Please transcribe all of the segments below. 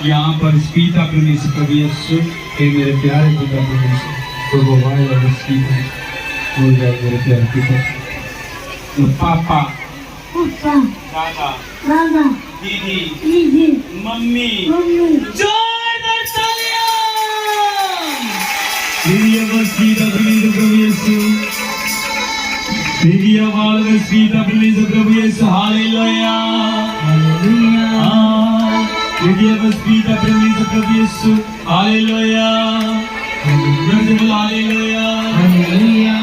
यहाँ पर पिता परमेश्वर प्रभु यीशु हे मेरे प्यारे पिता परमेश्वर प्रभु भाई और स्पीकर बोल जाए मेरे प्यारे पिता पापा पापा दादा दादा दीदी दीदी मम्मी मम्मी जोरदार तालियां मेरी आवाज पिता परमेश्वर प्रभु यीशु मेरी आवाज पिता परमेश्वर प्रभु यीशु हालेलुया हालेलुया मेरी आवाज पिता परमेश्वर प्रभु यीशु हालेलुया हालेलुया हालेलुया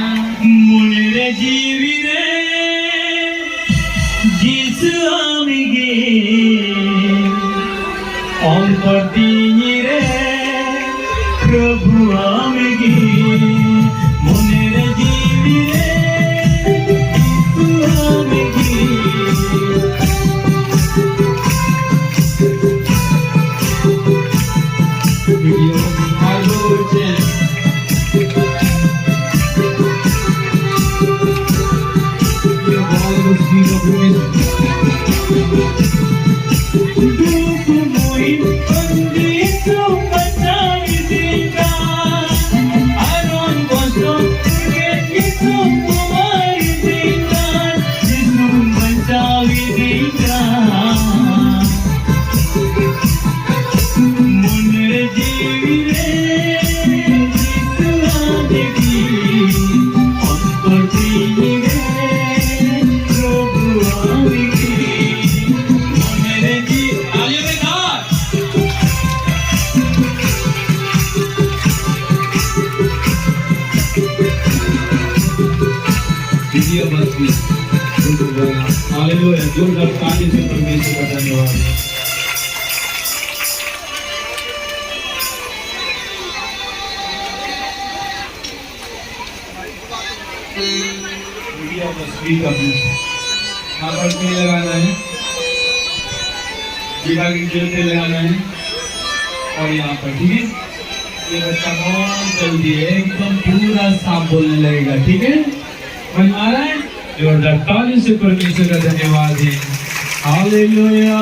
मुने जीवी रे जिस आमेगे अंपति रे प्रभु आमेगे मुने जीवी रे जिस आमेगे Video Hallelujah. Your ball was sweet of hallelujah जोरदार ताली से परमेश्वर का धन्यवाद मीडिया पर स्पीक अपने यहाँ पर नहीं लगाना है जीवा की जलते लगाना है और यहाँ पर ठीक है ये बच्चा बहुत जल्दी है एकदम पूरा साफ बोलने लगेगा ठीक है समझ आ रहा है जोरदार ताली से परमेश्वर का धन्यवाद है हालेलुया